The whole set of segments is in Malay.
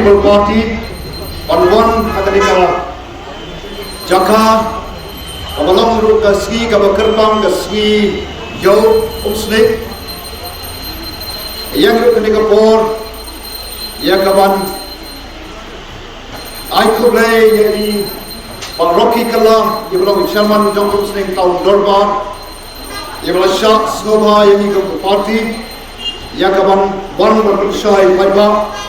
People Party, Panwan Hakanika, Jaka, Kabalong Rukasi, Kabakerpang, Kasi, Yo, Umsnik, Yang Rukanika Por, Yakaban, Aikule, Yaki, Rocky Kala, Yablong Sherman, John Umsnik, Town Durban, Yabla Shah, Snowha, Yaki Party, Yakaban, One Shai, Paipa,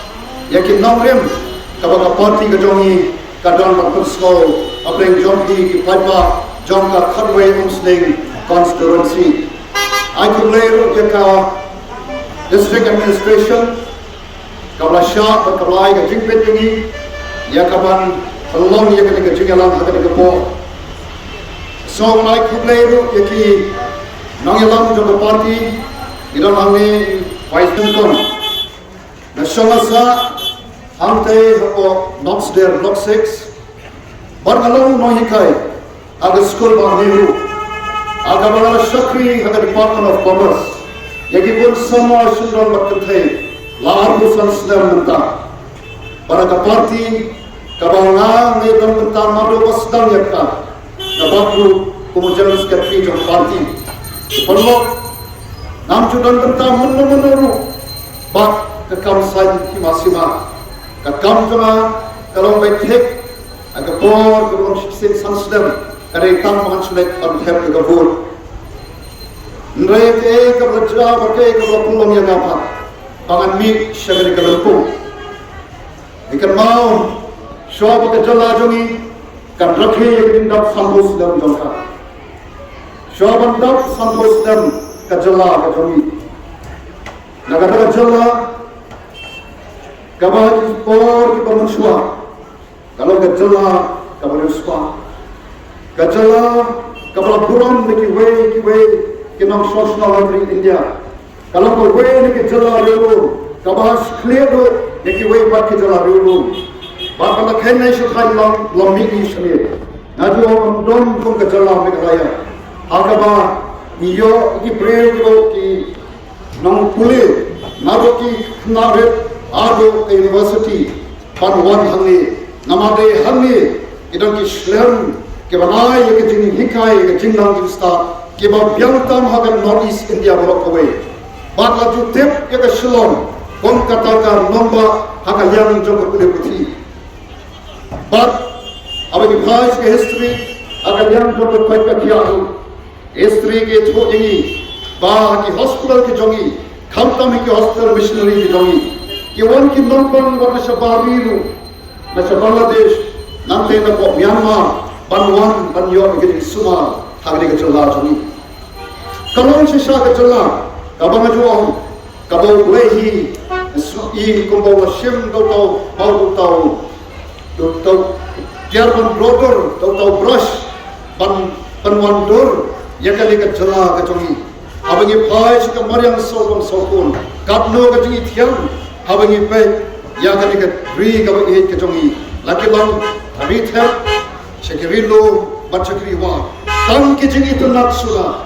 Yaki Namrim, Kabaka Party, Gajongi, Kadan Bakusko, Abring Jonki, Paipa, Jonka Kadway, Umsning, Constituency. Aikule, Yaka, District Administration, Kabla Shah, Kablai, Jinpitingi, Yakaban, Along Yakanika Jingalan, Hakanika Po. So when Aikule, Yaki, Nangalam Jonka Party, Iranami, Vice President. Nationalsa, Ante, Knoxdale, Block 6, Bargalong Nohikai, Aga School Bangiru, Agabala Shakri, Aga Department of Commerce, Yakibun Sama Shundran Bakate, La Arbusan Slam Menta, Baraga Party, Kabanga, Nedam Menta, Madu Wasdam Yaka, Nabaku, Kumajan Secretary of Party, Polo, Namchudan Menta, Munuru, Bak. Kakam sain himasima, kakam jama kalau betek, agak bor kalau siksin sansdem, kerana tam mansulek antep juga bor. Nreke kalau jawab pakai kalau pulang yang apa, pangan mik syagari kalau pun. Ikan mau, syawab pakai jala jongi, kan rakhi yang dap sambus dalam jangka. Syawab dap sambus dalam kajala jongi. Naga jala. Kabaj por ki pamanshwa, kalau gajala kabaruswa, gajala kabala buram ki nam social library India, kalau ko way ki jala relo, kabaj clear do ki way bat ki jala relo, bat kala khen nai shukhay lam mi ni shme, naju am don kum gajala me kalaya, akaba niyo ki prayer ki nam pule, naju ki navet Ado University, Panwan Hangi, Namade Hangi, Idan ki Shlem, Kibanai, Yakajin Hikai, Yakajinang Gista, Kiba Biantam Hagan Northeast India block away. Batla to tip Yakashilon, Kon Kataka, Nomba, Hakayam Jokaputi. But our history, Akayam Jokaputi, history ke Togi, Ba ki hospital ki jongi, Kamtam ki hospital missionary ki jongi. Kiwan ki nombang warna Shababiru, na Bangladesh, nanti na po Myanmar, Banwan, Banyo, Gini Suma, Hagni ka Jala Juni. Kalon si Shah ka Jala, Kabang Ajuang, Kabaw Lehi, Su'i Kumbaw Shim, Tau Tau, German Broder, Tau Brush, Banwan Dur, Yakali ka Jala ka Juni. Abangi Pai, Shika Mariang Sokon Sokon, Katno ka Juni Tiang, Habangi pe, ya kan ikat ri kau ikat kejongi, laki lang retail, sekirilo baca kiriwa, tang kejeng itu nak sula,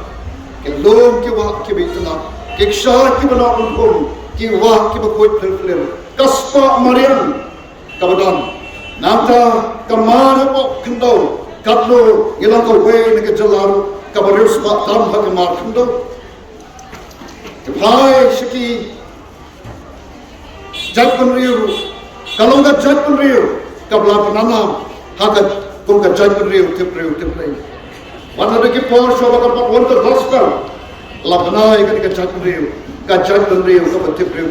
kelom kiwa kibi itu nak, kekshar kiba nak unpun, kiwa kiba kuat terfiler, kaspa marian kabadan, nanta kamar apa kendau, katlo ilang kau way nak jalan, kabarus pak tam hakimar kendau, hai seki Jatpun Riu, kalau enggak Jatpun Riu, kabla penanam, hakat kungka Jatpun Riu, tip Riu. Wana deki por shoba kapat wonter gospel, labnai kan Jatpun Riu, ka Jatpun Riu kapat tip Riu,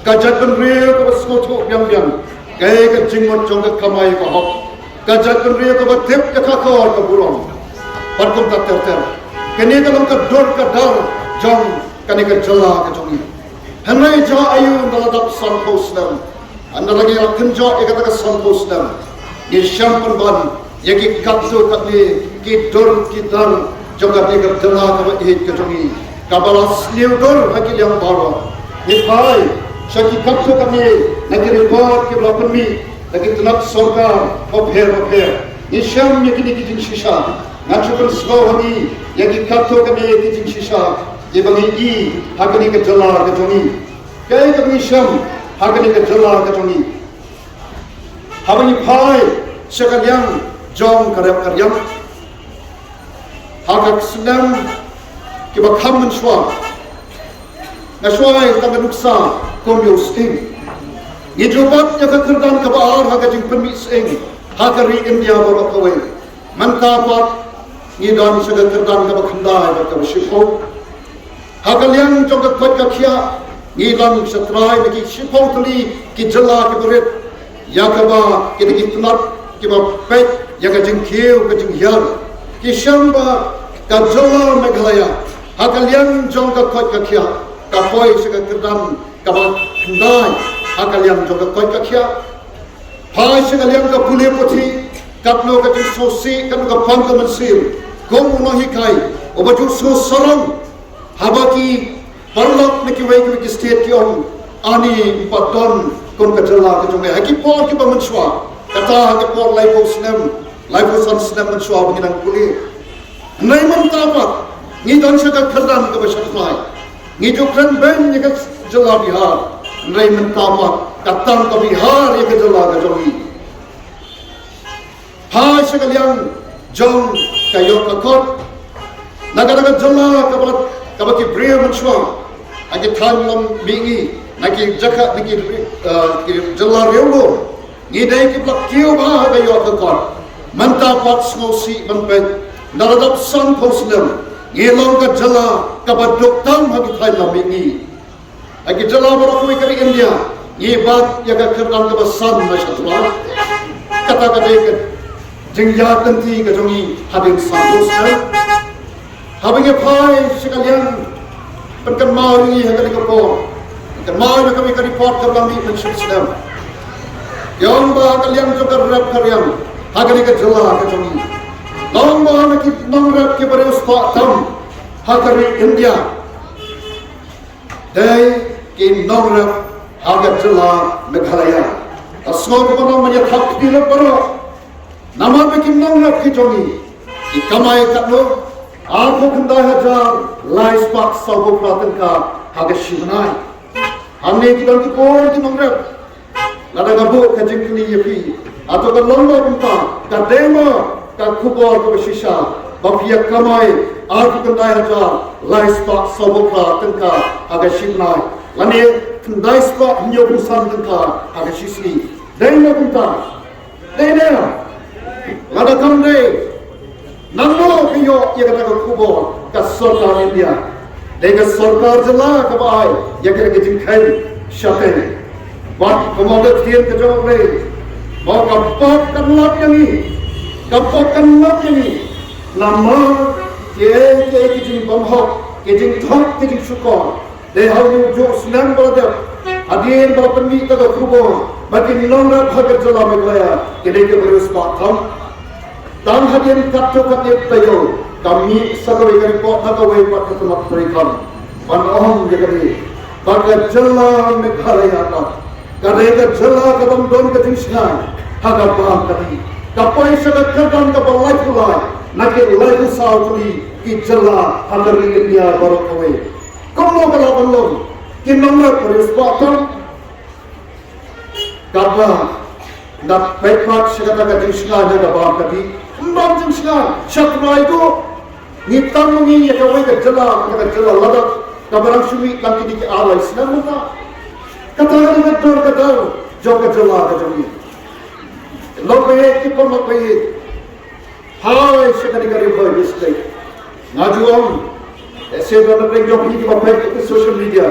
ka Jatpun Riu kapat skoto biang, kaya ka jingmot jongka kamai kahok, ka Jatpun Riu kapat tip kakakor ka burong, parkum tak ter, kini kalau ka dor ka dar, jong kani ka jala ka jongi. Henry ja ayu daladap san poslam, anda lagi akan ja ikataka san poslam. Ye shampan ban, ye ki katso katli, ki dor ki dar, joga ni ka jala ka hit ka jongi. Kabala sliu dor hakil yang baru. Ye pai, shaki katso katli, lagi report ki lapan mi, lagi tenak sorkar, opher. Ye sham ye ki jing shisha, natural slow hani, ye ki katso katli ki jing shisha. Ye bangi I hakani ka jala ka jongi, kaya ka sham hakani ka jala ka jongi. Habang ipai sekalian jong karyam hagak senam kiba kamen shwa na shwa tang nuksa komyo sting ni jobat ya kerdan ka baar haga jing permis eng hagari India bawa kawe mantapat ni dan saga kerdan ka bakhandai ba ka shipo hagalian jong ka kot ka khia ni dan satrai ki shipo tuli ki jalla ki berit yakaba ki tunat ki ba pet yaga jing kiu ka jing yar ki shamba ka jalla Meghalaya hagalian jong ka kot ka khia ka poi saga kerdan ka bakhandai hagalian jong ka kot ka khia pai sekalian ka pule poti kapno ka sosi kan ka pang ka mansil kom no hikai obaju so sarang habaki parlok niki wei ki state ki on ani paton kon ka jala ka jonge haki por ki pamanswa kata ke por life of snem manswa binang puli nai man tapat ni don saka khardan ka bashatlai ni jo kran ben ni ka jala bihar nai man tapat katang ka bihar ye ka jala ka jongi hai sekalian jong kayo ka kot naga jala ka ba ki bria manswa agi thanlam bingi naki jaka niki jala reulo ni dai ki blak kiu ba kayo ka kot manta pat smosi banpet naradap san posnem ni long ka jala ka ba doktam hagi thanlam bingi agi jala ba ko kari India ni bat ya ka kerdan ka ba san na shatwa kata ka jengya tenti ka jongi habin santos habing pai sekalian penkan mau ni hagari ka po kan mau na kami ka report ka lambi mention sedam yang ba kalian juga rap karyam hagari ka jala ka jongi long ba na ki nong rap ke bare uspa tam hagari India dai ki nong rap hagar jala Meghalaya asmo ko no manya thak dilo paro nama bikin nong rap ki jongi ikamai katlo apo kanda hajar lai spark sabo pratan ka haga shivnai हमने की बंदी कोर की नंग रप लड़ा गबो का जिंकनी यपी आतो का लंबा बुंता का देमा का खुबोर का शिशा बफिया कमाए आठ कदा हजार lai spark sabo pratan ka haga shivnai lane kandai spark nyo busan ka haga shisni देमा बुंता देना lada kamde namo kiyo ye kata ko kubo ka sarkar India dega sarkar jala ka bai ye kata ke jinkhai shate wat komodo thier ka jawre mo kapot kanlap yangi namo ke ki jing bamho ke jing thok ke jing shukor de how you jo snam brother adien bapni ka kubo makin nongra bhagat jala Meghalaya ke dege berus patham dan hadirin katto katip tayo kami sagawi kari pot hagawai pat katamat perikan pan oham jagadi bagat jala Meghalaya pat karega jala kabam don kajingsnai hagabang kati kapai sagat kadang kabalai kulai nakir lai sautuli ki jala hagari India barokawai kono kalabalong kinamra perispatam kabah dat pepat sagata kajingsnai hagabang kati mbam jingsna shatrai ko nitam ni ya kawai ka jala ladak kabarang sumi kanti di alai snam ta kata ni betul kata joga jala ka jami lobe ki pon lobe hai sekali kali boy display ngajuam ese dana break job ni ki bapai ke social media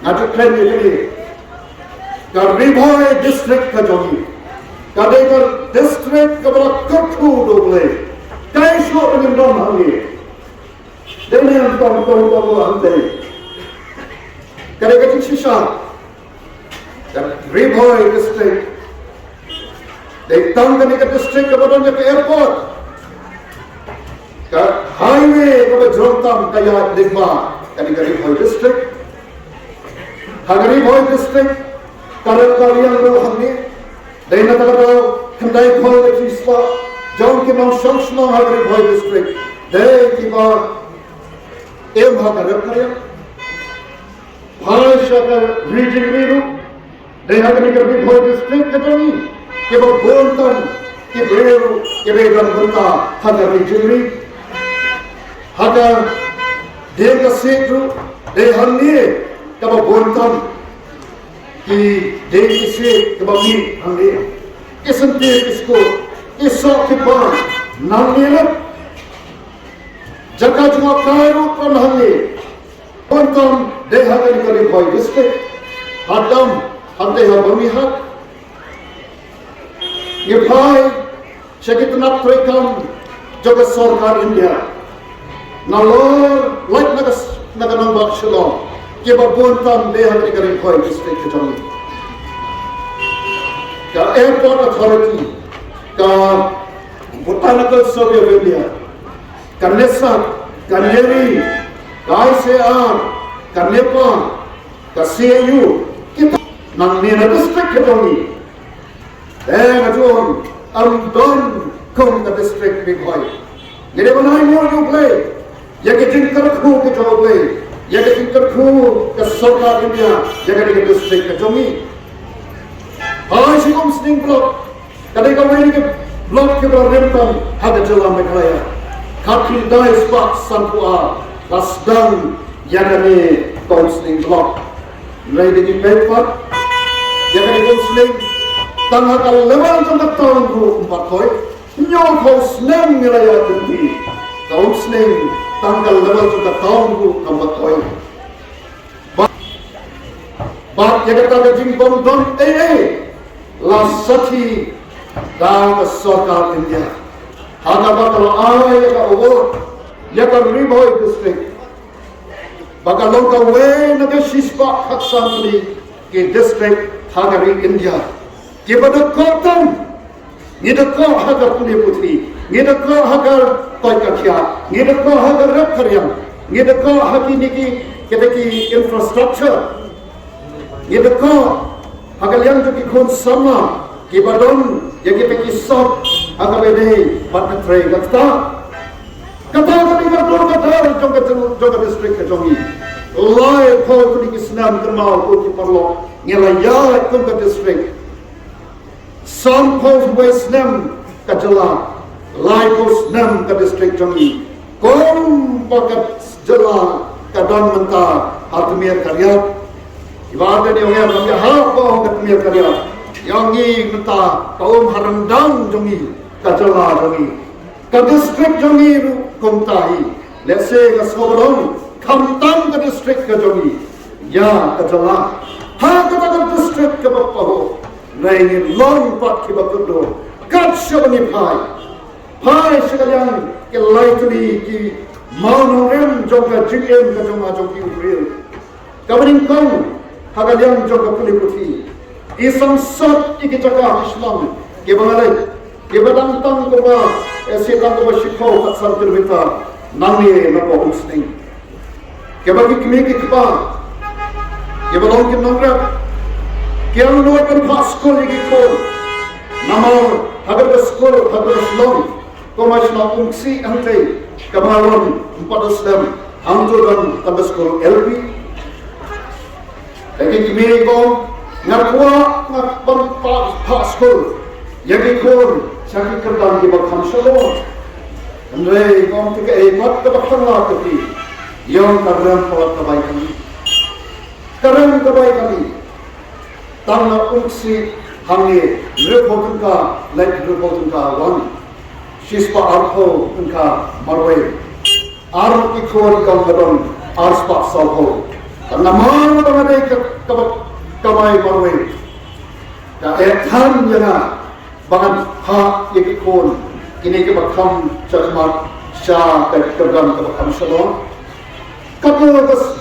ngaju trend ni ka riboy district ka jami kadekar district kabla kuthu doble kai sho dengan dom hangi dengan dom hangi kadekar shisha that Riboy district they tang kadekar district kabla ke airport ka highway kabla jomtam kaya digma kadekar Riboy district Riboy district karakarian ro hangi Dena tagado kandai khol the chispa jong ki mang shongshno hagri Riboy district de ki ba em hagar karya bhai shakar region meru de hagri Riboy district katoni ke ba bontan ke beru ke began banta haga rijuri haga dega setru de hanni ke ba bontan ki dega se ke ba mi hanni ke sante isko iso ke ba nanni jaka juma kairu kan hanni bontan de haga ni kali boy district hadam hande ha bami hat ये भाई शकितना प्रेकम जगत सरकार इंडिया नलोर लाइक नगनम बख्शलो के बबोंतम बेहद करे कोई डिस्ट्रिक्ट के जमी का एयरपोर्ट अथॉरिटी का बोटानिकल सर्वे ऑफ इंडिया का नेसा का नेरी का ICAR का नेपाल का CAU kita nang mena district ke jami Ajon, Don, come the district big boy. Get even I know you play. You get in Karku, get your play. You get in Karku, the Soka India, you get in the district of Jomi. I see them sling block. Can I go in the block of a rental, have a Jala Mekalaya. Kaki dice box, Santua, last done, Yagani, counseling block. Lady in paper, Yagani counseling. Tangga kalau level tentang tahun dulu 40, nyok snem nilai tinggi. Tahun snem tanggal level tentang tahun dulu 40. Bab yang kata jimbang don lasati dah Sarkar India. Haga bakal ay ka award ya ka Riboy district. Bakal longka we nagasispa haksani ke district Hagari India. Kepada kotam, ngidakko hagar puli putri, ngidakko hagar toy kakia, ngidakko hagar rap karyam, ngidakko haki niki ketaki infrastructure, ngidakko hagar yang tu kikun sama, kibadon yang ketaki sop hagar bede patna tray kata, kata kami kata jongga district kejongi, lai kau tu niki senam termal tu kiparlo, ngelaya jongga district. Some post West Nem Kajala, Lai post Nem ka district Jangi, Kom Pakat Jala Kadan Manta Hatmir Karyat, Ibadah dia orang yang apa Hatmir Karyat, Yangi Manta Kaum Harandang Jangi Kajala Jangi, ka district Jangi Komtahi, let's say ka Sobaron, Kamtam ka district ka Jangi, Ya Kajala, Ha ka district ka Bapaho. Rain long pat ki bakudo kat shabani phai sekalian ke laituni ki maunurem joka jigem ka joma joki real kabaring kong hagalian joka puli puthi isam sat ki jaka islam ke bangalai ke badang tang ko ba ese tang ko shikho kat santir bita nami na ko usning ke bagi kimi ki pa ke balong ki nongra Kian luar kan pas sekolah lagi kau, nama hagar sekolah hagar Islam, kau masih nak fungsi antai kemaluan 4 Islam, antu dan tambah sekolah LP. Lagi kini kau ngakua ngakban pas sekolah, yang kau sakit kerdan di bawah kamsalo, andai kau tiga emat ke bawah lah tapi, yang kadang kebaikan. Tangga fungsi hangi report ka like report ka one shispa arho ka marway ar ikor ka gadon ar spa salho naman bangai kamay marway ka ethan yana bangan ha ikor kini ke bakam chakmat sha ka kadam ka bakam shalom kapogas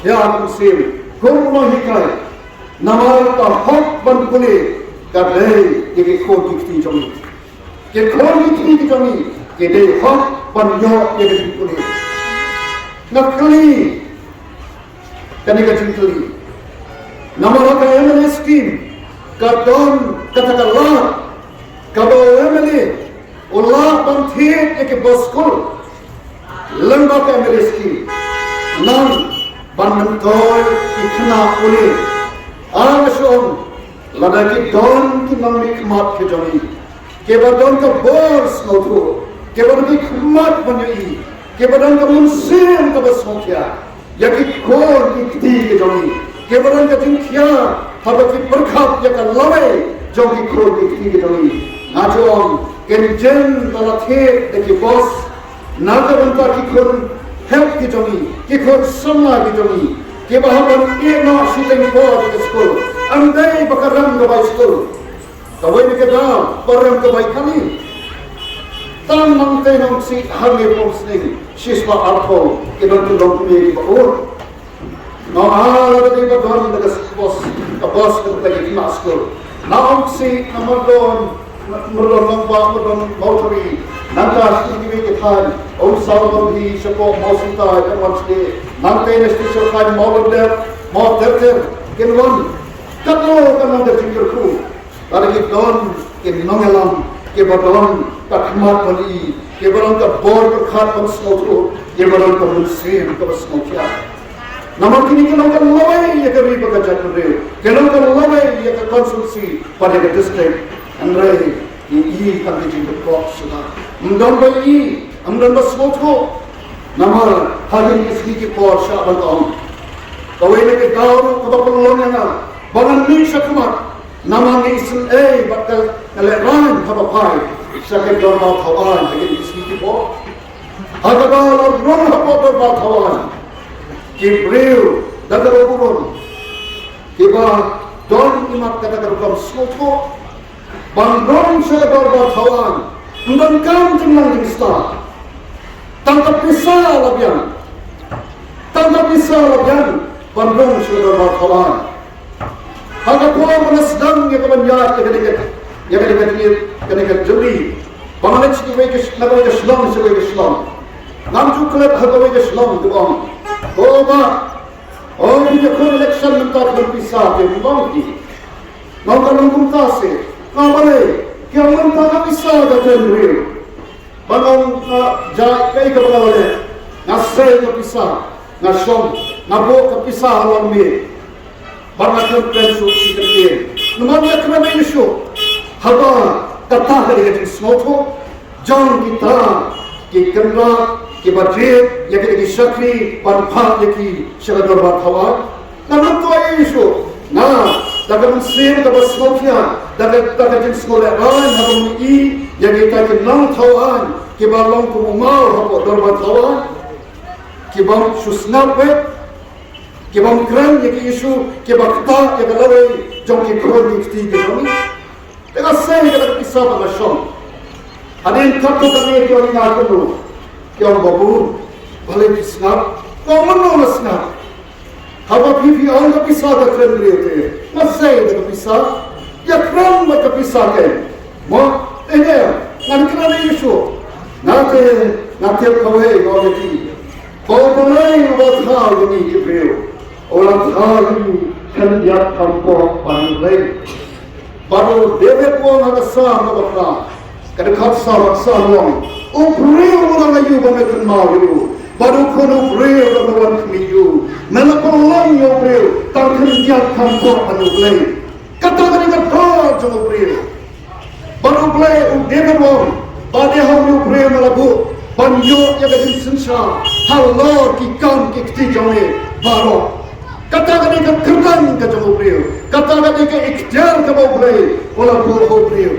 ya musim gurma hikai Nama ka hok ban kule kadai ke ko dikti jami ke ko dikti jami ke de hok ban yo ke dikti kule nakali tani ka jintuli nama ka MLA scheme kadon katakalla kabo MLA ullah ban the ke baskul lamba ka MLA scheme nan ban toy ikna kule Asyum lada ki don ki namni khmat ke jami ke badon ka bors notu ke badon ki khmat banyai ke badon ka munsim ka basokya ya ki kor ki kti ke jami ke badon ka jinkhya haba ki barkhat ya ka lawai jo ki kor ki kti ke jami najom ken jen dala the de ki bos naga banta ki kor help ki jami ki kor samla ki jami ke bahaban ina shiteng ko ke school andai bakaram ka bai school kawai ni ke da baram ka bai kali tan mang te nong si hangi pom sning shispa arpo ke don tu dong me ki baur no ala de ba don de bos ka bos ka ki na school naong si amadon merdon lomba merdon motori nanta sini ke than om salom hi shapo mosita kan wansde nante ne stisho kan molode mo terter kenwon kato kan der jingir ku lagi don ke nongelam ke bodon takmat bali ke bodon ka bor ka khat kon smotro ke bodon ka muslim ka smotya namun kini kalau kan lawai ya ke riba ka jature kalau kan lawai ya ke konsulsi pada ke district andre ini kan di jingir ko sudah mendon bali amdan basmotro namal hari isli ki por sha bandon kawai ne ke gauru ko pelong na bangan ni syakmat namang isin bakal kaleran haba pai sakit dorba thawan ke isli ki por aga galar ron haba dorba thawan ki breu dagar burun ki ba don imat kata kam smotro bandon se dorba thawan ndan kam jinglang jingsta tangkap pisah labian bandung sudah berkawan hanya kuah mana sedang ya kebanyakan ya kedekat juri bangalan sikit ke nabai ke Islam sebagai ke Islam namju kelab hagabai ke Islam tu bang dia kau election minta berpisah ke bang di mau kalau kumta se kau boleh kau minta pisah ke juri banong jai kai ka bawale nasay ka pisa nasom nabo ka pisa alam me barnakam pensu sikir naman ya kana me isu haba kata hari ke smoto jang kita ki kamla ki batre ya ki shakri panpha ya ki shagador bathawa naman to isu na daga muslim ka basmokya daga jin skole ran namun I yang kita kenal thawan ke balong ko mau habo dorba thawan ke bang susnape ke bang kran ye ke isu ke bakta ye galawe jong ke kroni kti ke jong tega sai ke pisa ba shom adin kapto kame ke ori na ko ke on babu bale pisna ko manno nasna haba pipi on ka pisa ka kran rete masai ka pisa ya kran ma ka pisa ke mo nanti isu nanti kawai gawati kau boleh buat hal ini Jibril orang hal ini kan dia tanpa pandai baru dewek pun ada sama bapa kadang sama orang Jibril orang ayu bamekan mahu baru kau Jibril orang kemiyu melapor Jibril tanpa dia tanpa pandai kata mereka kau Jibril baru play dewek pun pada hari Jibril melabu banyo yang ada sensa halor ki kam ki ketiga baru kata kali ke kerban ke Jibril kata kali ke ikhtiar ke Jibril wala Jibril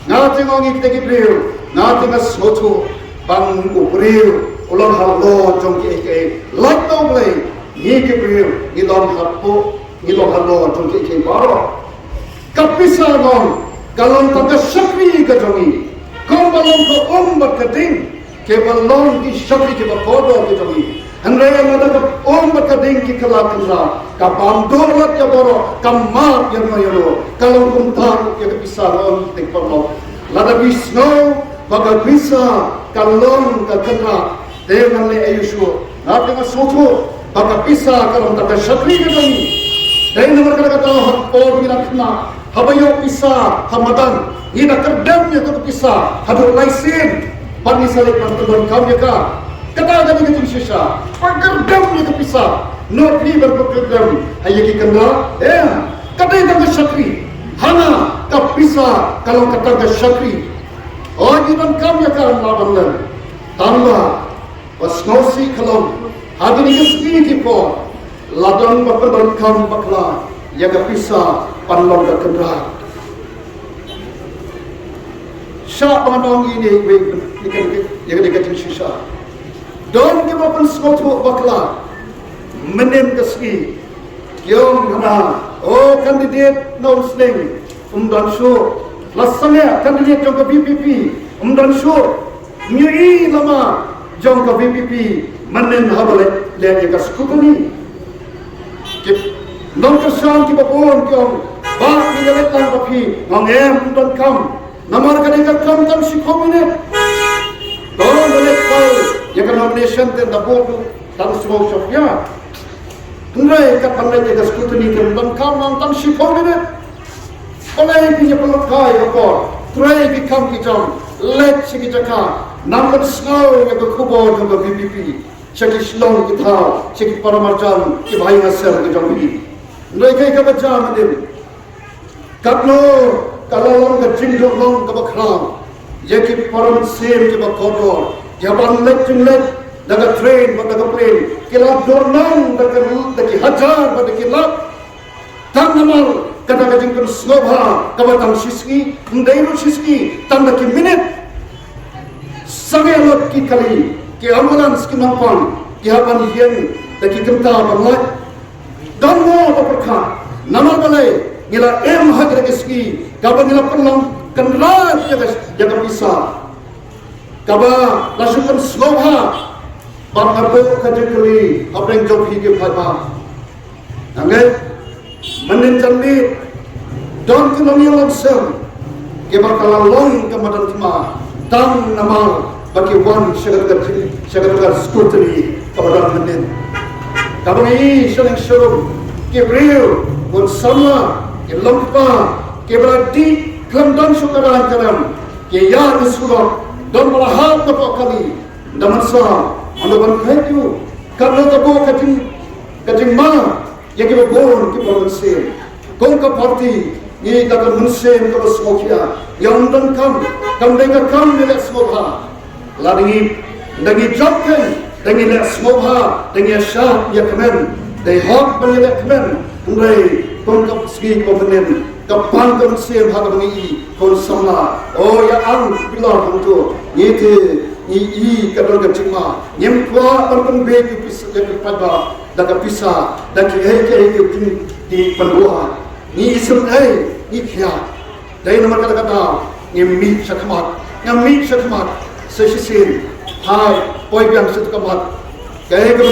nanti ngongi ke Jibril nanti ngasmoto bang Jibril wala halor jong ke lak Jibril ni Jibril ni don halor jong ke baru kapisa non kalau tak syakri ke jongi kau balong ko berkeding ke balong ki syakri ke bakodo ke jongi Andai ada berkeding ki kelakna ka bandor lat ya boro kamar yang mayo kalau kuntar ya bisa on te perlo lada bisno baga bisa kalong ka kena dengan le ayushu nanti ngasutu baga bisa kalau tak syakri ke jongi dan nomor kata or binakna habayo pisa hamadan ina kerdamnya tu pisa hadur laisin pani salik pantuban kami ka kata ada ni tu sisa kerdamnya tu pisa no pri berkerdam ayaki kena kata itu syakri hana kapisa kalau kata ke syakri oh iban kam ya kan laban tamba was nosi kalau hadini kesini kipo ladang bapan kam bakla ya kapisa panlong ke kendra sya panong ini ikan ikan sisa don ke bapan skoto bakla menem kesini Yung oh kandidat Muslim umdan show lasanya kandidat jong ke BPP umdan show nyui lama jong ke BPP manen habale le ke skutani ke non kesan ki babon kyong ba ni le tan papi ngem umdan kam namar ka ka kam tam sikomine don le kal ya ka nomination ten da bodu tan sumo sofia Tunai kapan lagi ke skutani ke dalam nonton sipong ini, oleh punya pelukai apa? Tunai kita kita let sikitaka, nampak snow yang berkubur dengan BPP, sikit slong kita, sikit paramarjan kita bahaya ngasir ke jam ini. Tunai kita baca macam, kalau orang kecinduk orang kebakram, jadi param sem kita kotor, jaban let daga train daga plane kila dornang daga hajar daga kila tan namal kada kajing kun slobha kabatang siski ndairu siski tan daga minute sange lot ki kali ki ambulance ki nampang ki haban yen daki temta bangai dango baperka namal balai ngila hagra kiski kaban ngila penang kenra jaga bisa kaba lasukan slobha Bangkabu kajikuli apa yang jauh hingga pada, angin menenjani dan kenali langsung kebakalan long kemadan tema dan nama bagi wan syarikat skuteri kepada menen. Kami ini sering syurum kebriu pun sama kelompa keberadi kelamdan syukaran karam keyar disulok dan melahap kepada kali dan masa Anda berkaju karena tabo kajing ma yang kita born kita mensen kong ka parti ni kata mensen ka smokia yang dan kam dengan kam ni smokha lagi jobkan dengan smokha dengan syah ya kemen they hot bani le kemen ndai kong ka sgi ko menen ka pan ka mensen ha ka ngi kon sama oh ya ang bilar tu ni kadang kecima nyem tua orang begi pisa dari pada daga pisa dan ke di pendoa ni isim ni kia dari nama kata nyem syakmat sesisin hai poi biang syakmat kaya ke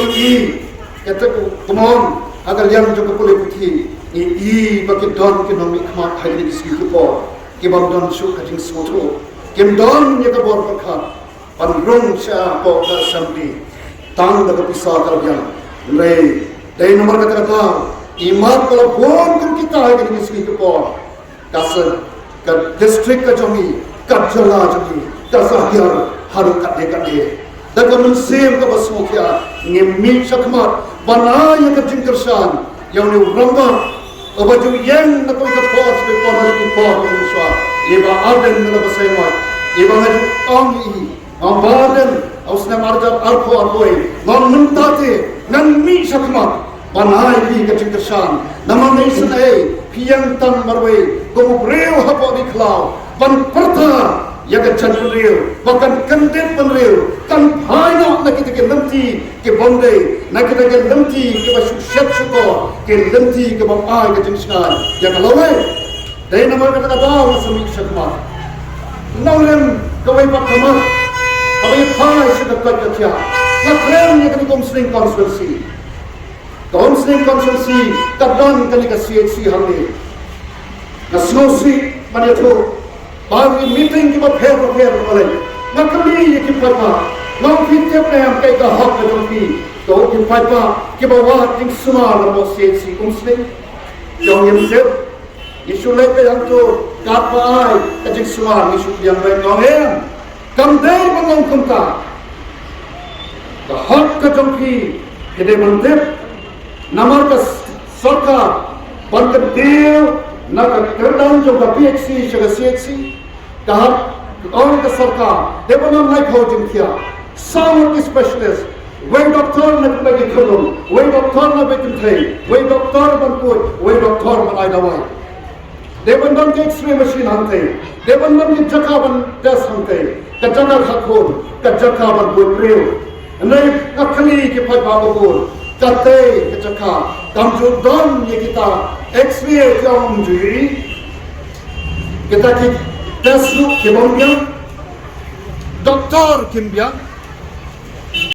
kata kumon agar yang juga boleh putih ni bagi don ke nomi kmat hari di situ po ke bang don syuk kacing semua ke don ni ke bor perkat Panrung siya po kasamdi tang daga pisa karabyan lay day nomor kata imat kalau buon kan kita ini segi po kasar ke district ka jomi ka jala jomi kasahir haru kade daga mensim ka basmukia ngemi sakmat banaya ka jingkersan yang ni ramba abaju yang na ko ka pos ke po na ko insya iba aden na basay mo iba haju angi Ambaran, ausna marjar arpo, menentate, nami sakmat, banai di kecingkesan, nama nation piang tan marway, gomubreu hapo di klau, ban perta, ya kecandreu, bahkan kendet penreu, kan paino nak kita nanti ke bonde, nak kita nanti ke basu syukur, ke nanti ke bawah kecingkesan, ya kalau dari nama kata sami sakmat, naulem kawai pakama. Kami pai sudah kerja. Naklam yang kami Muslim Constituency. Muslim Constituency kadang kali kasih hamil. Nasusi mana tu? Bagi meeting kita pair boleh. Nakali yang kita apa? Nak kita yang kita hak kita. Kau kita apa? Kita bawa ting semua dalam CNC Muslim. Yang kita isu lain yang tu kapai kajik semua isu yang baik ngomong. Kamdai bangang kumta, hak kejampi, hede mantep, namar kas sarkar, bantet dew, nak kerdan juga PHC juga CHC kahar orang ke sarkar depan like housing kia sound specialist way doctor nak bagi kolom way doctor nak bagi train way doctor ban put way doctor ban ai dawai depan ban ke x-ray machine hante depan ban ke jaka ban test hante ke jaka khakon ke jaka ban put real nai kakali ke pai babur kate ke jaka kamjur don ye kita x-ray jom jui kita ke tes ke bombiang doktor kimbiang